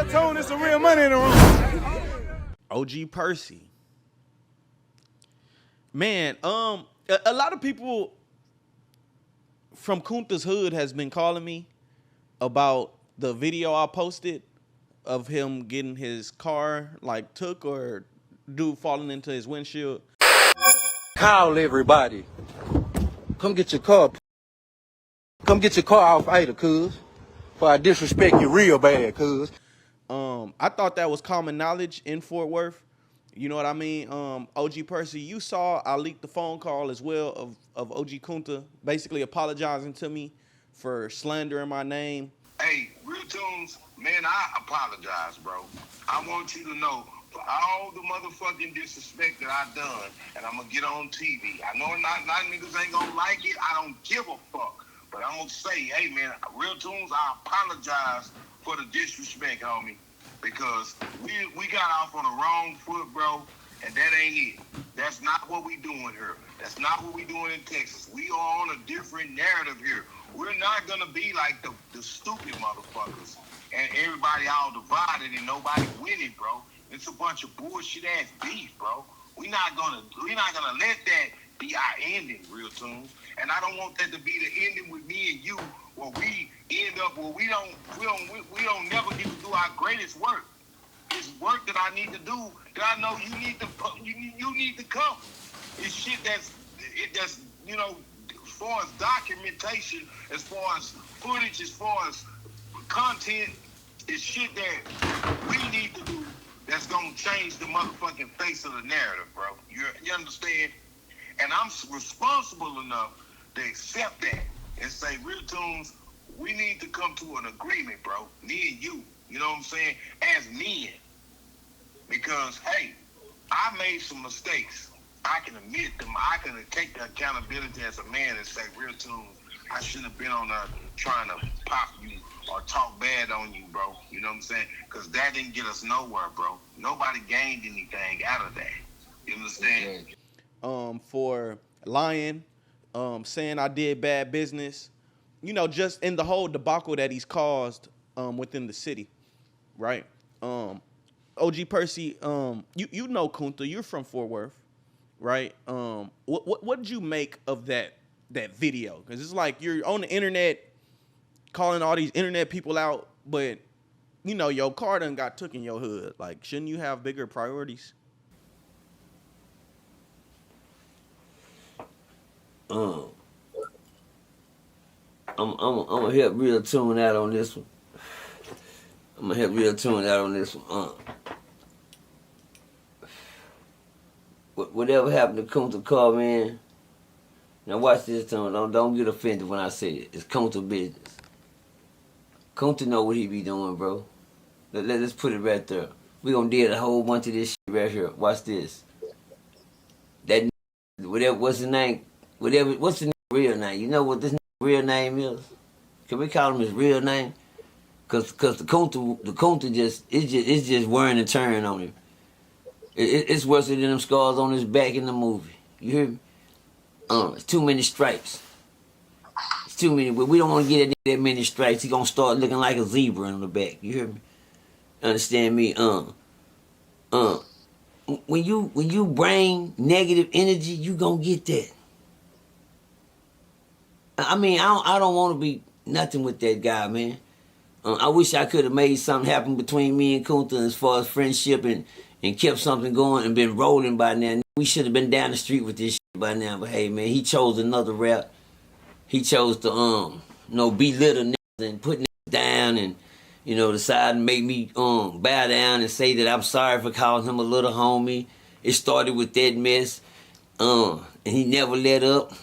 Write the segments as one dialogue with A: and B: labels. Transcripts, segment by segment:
A: tone, there's some real money in the room.
B: OG Percy. Man, a lot of people from Kunta's hood has been calling me about the video I posted of him getting his car like took or dude falling into his windshield.
C: Call everybody. Come get your car. Come get your car off Ada, cuz. For I disrespect you real bad, cuz.
B: I thought that was common knowledge in Fort Worth. You know what I mean? OG Percy, you saw I leaked the phone call as well of OG Kunta basically apologizing to me for slandering my name.
D: Hey, Real Tunes, man, I apologize, bro. I want you to know for all the motherfucking disrespect that I done, and I'm gonna get on TV. I know not niggas ain't gonna like it. I don't give a fuck. But I'm gonna say, hey, man, Real Tunes, I apologize for the disrespect, homie. Because we got off on the wrong foot, bro, and that ain't it. That's not what we doing here. That's not what we doing in Texas. We are on a different narrative here. We're not going to be like the stupid motherfuckers and everybody all divided and nobody winning, bro. It's a bunch of bullshit-ass beef, bro. We're not gonna let that be our ending, Real Tunes. And I don't want that to be the ending with me and you, where we end up where we don't never get to do our greatest work. It's work that I need to do that I know you need to come. It's shit that's you know, as far as documentation, as far as footage, as far as content, it's shit that we need to do that's gonna change the motherfucking face of the narrative, bro. You understand? And I'm responsible enough to accept that and say, Real Tunes, we need to come to an agreement, bro. Me and you. You know what I'm saying? As men. Because, hey, I made some mistakes. I can admit them. I can take the accountability as a man and say, Real Tunes, I shouldn't have been on there trying to pop you or talk bad on you, bro. You know what I'm saying? Because that didn't get us nowhere, bro. Nobody gained anything out of that. You understand?
B: For lying, saying I did bad business, you know, just in the whole debacle that he's caused within the city, right? OG Percy, you know Kunta, you're from Fort Worth, right? What did you make of that video? Because it's like you're on the internet calling all these internet people out, but you know your car done got took in your hood. Like, shouldn't you have bigger priorities?
E: I'm gonna help Real Tune out on this one. Whatever happened to Kunta car, man. Now watch this, Tune. Don't get offended when I say it. It's Kunta business. Kunta know what he be doing, bro. Let's put it right there. We gonna deal a whole bunch of this shit right here. Watch this. That whatever, what's the name? What's the real name? You know what this real name is? Can we call him his real name? Cause the Kunta just it's just wearing a turn on him. It's worse than them scars on his back in the movie. You hear me? It's too many stripes. It's too many. But we don't want to get that many stripes. He gonna start looking like a zebra on the back. You hear me? Understand me? When you bring negative energy, you gonna get that. I mean, I don't want to be nothing with that guy, man. I wish I could have made something happen between me and Kunta as far as friendship and kept something going and been rolling by now. We should have been down the street with this shit by now. But hey, man, he chose another route. He chose to, belittle niggas and put niggas down and, decide to make me bow down and say that I'm sorry for calling him a little homie. It started with that mess. And he never let up.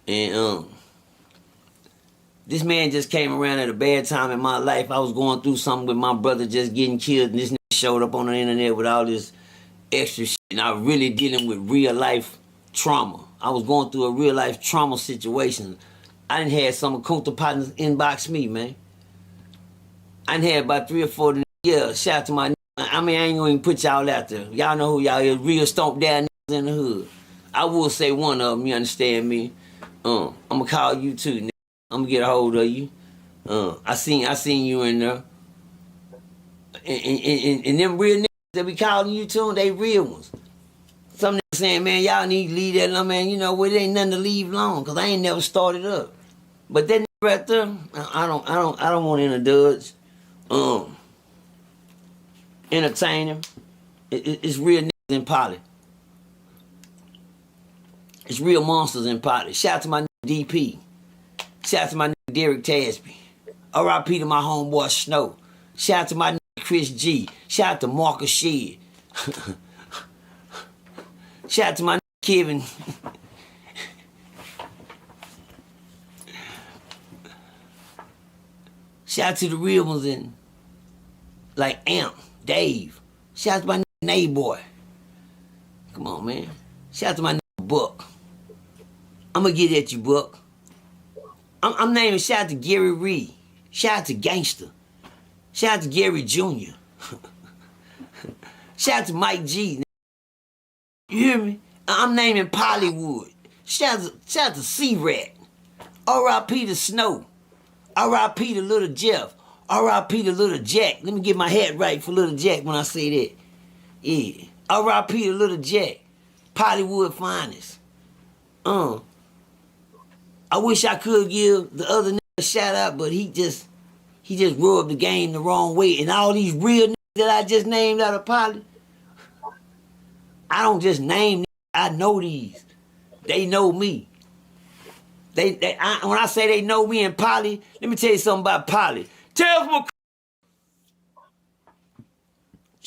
E: And this man just came around at a bad time in my life. I was going through something with my brother just getting killed, and this nigga showed up on the internet with all this extra shit. And I was really dealing with real life trauma. I was going through a real life trauma situation. I done had some of Kunta partners inbox me, man. I done had about 3 or 4 years. Shout out to my niggas. I mean, I ain't gonna even put y'all out there. Y'all know who y'all is. Real stomp down niggas in the hood. I will say one of them, you understand me? I'm gonna call you too, nigga. I'm gonna get a hold of you. I seen you in there. And them real niggas that be calling you to, they real ones. Some niggas saying, man, y'all need to leave that alone, man. You know what? It ain't nothing to leave long, cause I ain't never started up. But that nigga right there, I don't want to indulge. Entertain him. It's real niggas in Polly. It's real monsters in Polly. Shout out to my nigga DP. Shout out to my nigga Derek Tasby. R.I.P. to my homeboy Snow. Shout out to my nigga Chris G. Shout out to Marcus Shedd. Shout out to my nigga Kevin. Shout out to the real ones in, like Amp, Dave. Shout out to my nigga Nay Boy. Come on, man. Shout out to my nigga Buck. I'm gonna get at you, Buck. I'm naming shout out to Gary Reed. Shout out to Gangster. Shout out to Gary Jr. Shout out to Mike G. You hear me? I'm naming Pollywood. Shout out to C-Rat. R.I.P. to Snow. R.I.P. to Little Jeff. R.I.P. to Little Jack. Let me get my hat right for Little Jack when I say that. Yeah. R.I.P. to Little Jack. Pollywood finest. I wish I could give the other nigga a shout out, but he just rubbed the game the wrong way. And all these real niggas that I just named out of Polly, I don't just name niggas, I know these. They know me. When I say they know me in Polly, let me tell you something about Polly. Shout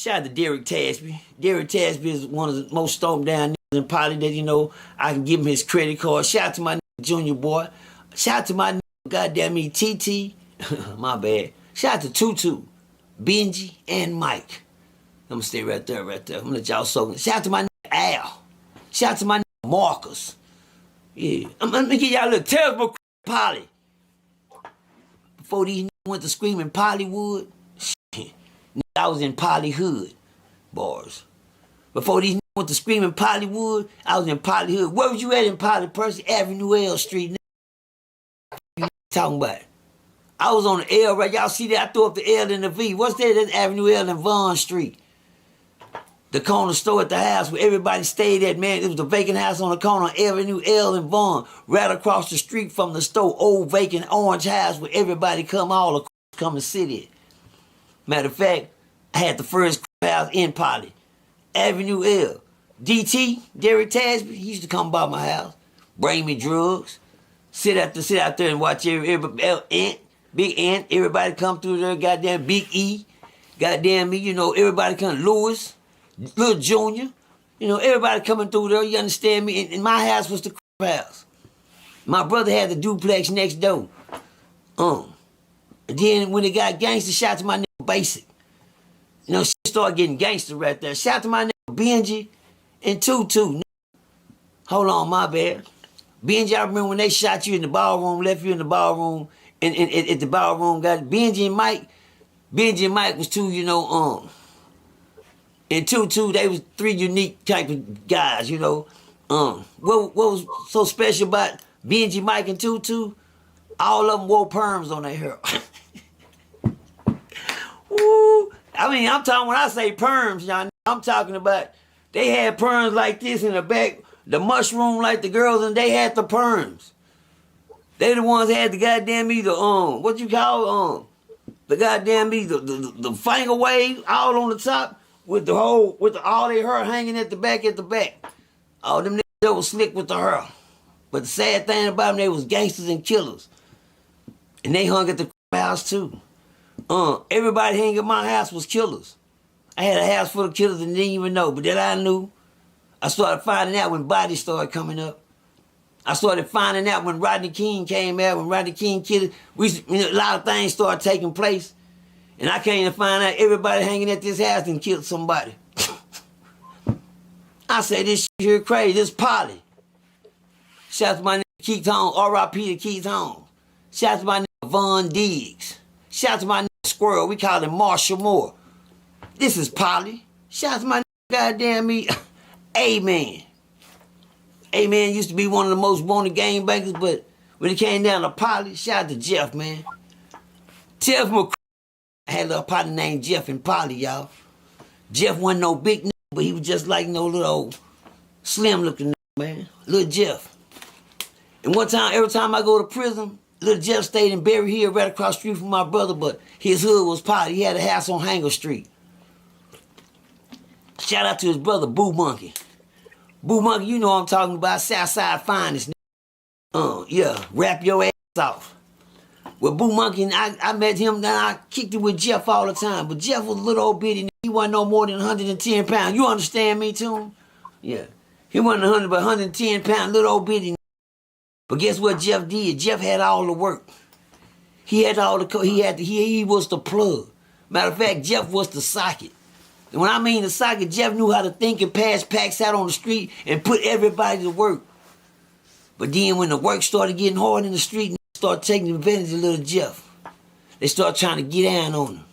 E: out to Derek Tasby. Derek Tasby is one of the most stormed down niggas in Polly that, you know, I can give him his credit card. Shout out to my nigga Junior Boy. Shout out to my nigga, goddamn me, TT. My bad. Shout out to Tutu, Benji, and Mike. I'm gonna stay right there. I'm gonna let y'all soak it. Shout out to my nigga Al. Shout out to my nigga Marcus. Yeah. I'm gonna give y'all a little terrible Polly. Before these niggas went to screaming Pollywood, I was in Pollyhood bars. Before these niggas went to screaming Pollywood, I was in Pollyhood. Where was you at in Polly? Percy Avenue L Street. You talking about? I was on the L, right? Y'all see that? I threw up the L and the V. What's that? That's Avenue L and Vaughn Street. The corner store at the house where everybody stayed at, man. It was the vacant house on the corner, Avenue L and Vaughn. Right across the street from the store, old vacant orange house where everybody come and sit in. Matter of fact, I had the first house in Polly. Avenue L. DT, Derek Tasby, he used to come by my house, bring me drugs, sit out there and watch everybody, Big Ant, everybody come through there, goddamn Big E, goddamn me, you know, everybody come, Lewis, Little Junior, you know, everybody coming through there, you understand me? And my house was the house. My brother had the duplex next door. And then when it got gangster, shout out to my nigga Basic. You know, shit started getting gangster right there. Shout out to my nigga Benji and Tutu. Hold on, my bad. Benji, I remember when they shot you in the ballroom, left you in the ballroom, and at the ballroom, got Benji and Mike. Benji and Mike was two, you know, and Tutu, they was three unique type of guys, you know. What was so special about Benji, Mike, and Tutu? All of them wore perms on their hair. Woo! I mean, I'm talking, when I say perms, y'all, I'm talking about they had perms like this in the back, the mushroom like the girls, and they had the perms. They the ones that had the goddamn what you call the goddamn the finger wave all on the top with all their hair hanging at the back. All them niggas that was slick with the hair. But the sad thing about them, they was gangsters and killers. And they hung at the house too. Everybody hanging at my house was killers. I had a house full of killers and didn't even know. But that I knew. I started finding out when bodies started coming up. I started finding out when Rodney King came out, when Rodney King killed, a lot of things started taking place. And I came to find out everybody hanging at this house and killed somebody. I said, this shit here crazy, this Polly. Shout out to my nigga Keith Holmes, R.I.P. to Keith Holmes. Shout out to my nigga Von Diggs. Shout out to my nigga Squirrel, we call him Marshall Moore. This is Polly. Shout out to my nigga goddamn me, Amen. Amen used to be one of the most wanted game bangers, but when it came down to Polly, shout out to Jeff, man. Jeff McCray, I had a little partner named Jeff and Polly, y'all. Jeff wasn't no big nigga, but he was just like no little old slim looking nigga, man. Little Jeff. And one time, every time I go to prison, little Jeff stayed in Berry Hill right across the street from my brother, but his hood was Polly. He had a house on Hanger Street. Shout out to his brother, Boo Monkey. Boo Monkey, you know what I'm talking about, Southside finest. Yeah, rap your ass off. With Boo Monkey, and I met him, then I kicked it with Jeff all the time. But Jeff was a little old bitty, he wasn't no more than 110 pounds. You understand me, too? Yeah. He wasn't 100, but 110 pounds, little old bitty. But guess what Jeff did? Jeff had all the work. He had all the, he was the plug. Matter of fact, Jeff was the socket. And when I mean the socket, Jeff knew how to think and pass packs out on the street and put everybody to work. But then when the work started getting hard in the street, they started taking advantage of little Jeff. They started trying to get down on him.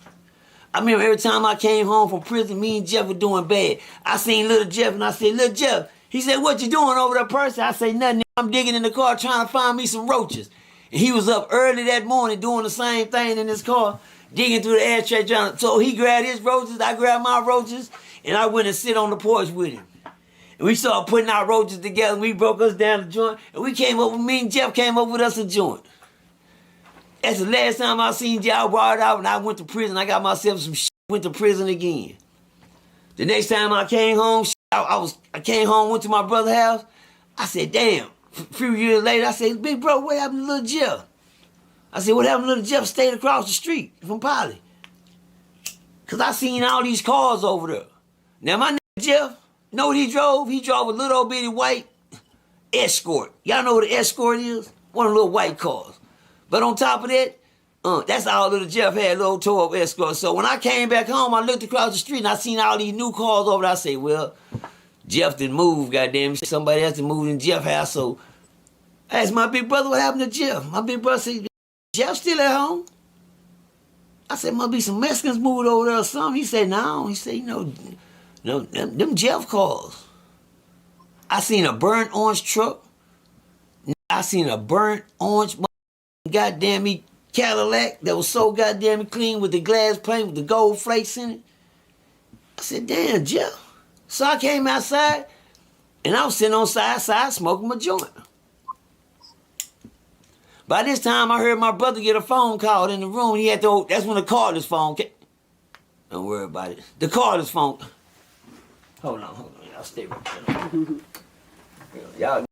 E: I remember every time I came home from prison, me and Jeff were doing bad. I seen little Jeff and I said, little Jeff, he said, what you doing over there, Percy? I say, nothing, I'm digging in the car trying to find me some roaches. And he was up early that morning doing the same thing in his car, digging through the ashtray trying to, so he grabbed his roaches, I grabbed my roaches, and I went and sit on the porch with him. And we started putting our roaches together, and we broke us down the joint, and me and Jeff came up with us a joint. That's the last time I seen Jeff. I brought it out and I went to prison. I got myself some shit, went to prison again. The next time I came home, I came home, went to my brother's house. I said, damn. A few years later, I said, big bro, what happened to little Jeff? I said, what happened to little Jeff? Stayed across the street from Polly. Because I seen all these cars over there. Now, my nigga Jeff, you know what he drove? He drove a little old bitty white Escort. Y'all know what an Escort is? One of the little white cars. But on top of that, that's all little Jeff had, little tow-up Escort. So when I came back home, I looked across the street and I seen all these new cars over there. I say, well, Jeff didn't move, goddamn. Somebody else done moved in Jeff's house. So I asked my big brother what happened to Jeff. My big brother said, Jeff still at home? I said, must be some Mexicans moved over there or something. He said, no. He said, no, them Jeff cars. I seen a burnt orange truck. I seen a burnt orange goddamn me Cadillac that was so goddamn clean with the glass plate with the gold flakes in it. I said, damn, Jeff. So I came outside and I was sitting on side smoking my joint. By this time, I heard my brother get a phone call in the room. He had to, that's when the cordless phone came. Don't worry about it. The cordless phone. Hold on. Y'all stay right there.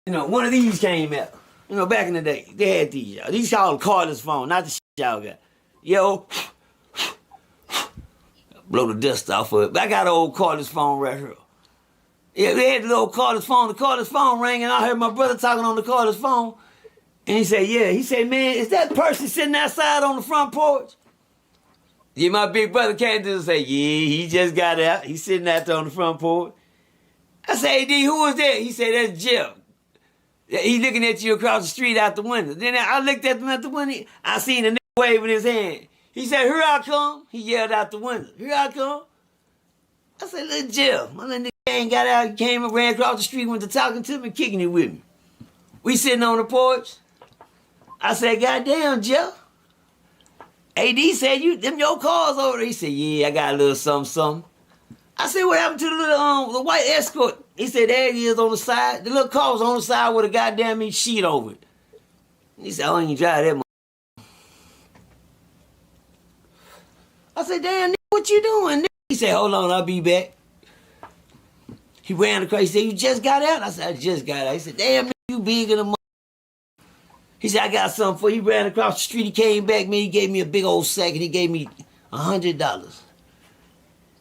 E: Y'all, one of these came out. Back in the day, they had these, y'all. These called cordless phone, not the shit y'all got. Yo, blow the dust off of it. But I got an old cordless phone right here. Yeah, they had the little cordless phone. The cordless phone rang, and I heard my brother talking on the cordless phone. And he said, yeah. He said, man, is that Percy sitting outside on the front porch? Yeah, my big brother came to and say, yeah, he just got out. He's sitting out there on the front porch. I said, hey, D, who is that? He said, that's Jeff. He looking at you across the street out the window. Then I looked at him out the window. I seen a nigga waving his hand. He said, here I come. He yelled out the window, here I come. I said, little Jeff. My little nigga got out, came and ran across the street, went to talking to me, kicking it with me. We sitting on the porch. I said, goddamn, Jeff. AD said, them your cars over there. He said, yeah, I got a little something. I said, what happened to the little the white Escort? He said, there it is on the side. The little car was on the side with a goddamn sheet over it. He said, I ain't drive that. I said, damn, nigga, what you doing? Nigga? He said, hold on, I'll be back. He ran across. He said, you just got out? I said, I just got out. He said, damn, nigga, you big in the mother. He said, I got something for you. He ran across the street. He came back, man. He gave me a big old sack, and he gave me $100.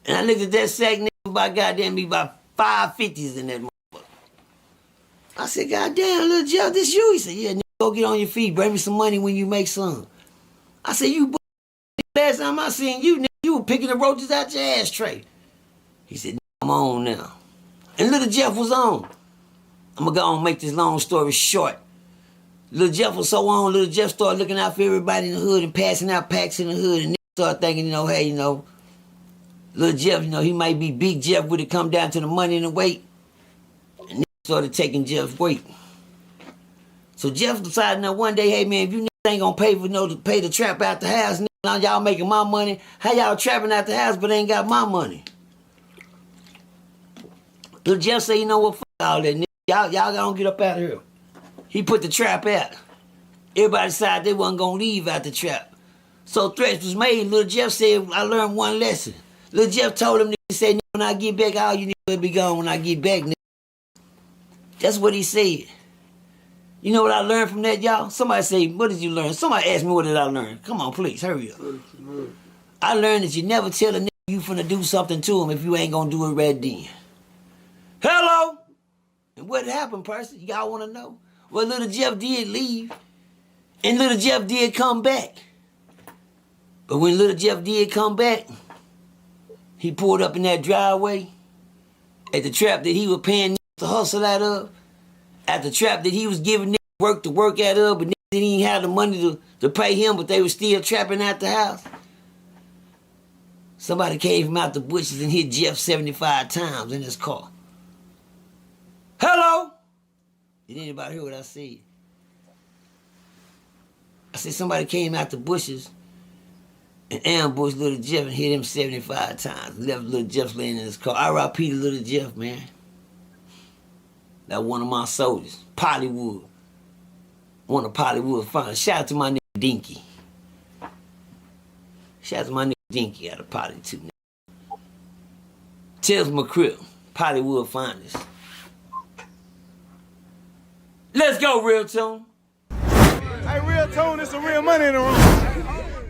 E: And I looked at that sack, nigga, about goddamn me about 550s in that motherfucker. I said, goddamn, little Jeff, this you? He said, yeah, nigga, go get on your feet. Bring me some money when you make some. I said, you last time I seen you, nigga, you were picking the roaches out your ashtray. He said, I'm on now. And little Jeff was on. I'm going to go and make this long story short. Little Jeff was so on, little Jeff started looking out for everybody in the hood and passing out packs in the hood. And niggas started thinking, hey, little Jeff, he might be big Jeff would it come down to the money and the weight. And niggas started taking Jeff's weight. So Jeff decided one day, hey man, if you ain't gonna pay for pay the trap out the house. Now y'all making my money. How y'all trapping out the house but ain't got my money? Lil Jeff say, you know what, fuck all that, nigga. Y'all gonna get up out of here. He put the trap out. Everybody decided they wasn't gonna leave out the trap. So threats was made. Lil Jeff said, I learned one lesson. Lil Jeff told him, he said, when I get back, all you niggas will be gone when I get back, nigga. That's what he said. You know what I learned from that, y'all? Somebody say, what did you learn? Somebody asked me, what did I learn? Come on, please, hurry up. I learned that you never tell a nigga you finna do something to him if you ain't gonna do it right then. Hello? And what happened, Percy? Y'all wanna know? Well, Little Jeff did leave, and Little Jeff did come back. But when Little Jeff did come back, he pulled up in that driveway at the trap that he was paying niggas to hustle out of, at the trap that he was giving niggas work to work out of, but niggas didn't even have the money to pay him, but they were still trapping out the house. Somebody came from out the bushes and hit Jeff 75 times in his car. Hello? Did anybody hear what I said? I said somebody came out the bushes and ambushed Little Jeff and hit him 75 times. Left Little Jeff laying in his car. R.I.P. to Little Jeff, man. That one of my soldiers. Pollywood. One of Pollywood's finest. Shout out to my nigga Dinky. Shout out to my nigga Dinky out of Polly too. Tells my crib. Pollywood finest. Let's go, Real Tune.
A: Hey, real tone, it's some real money in the room.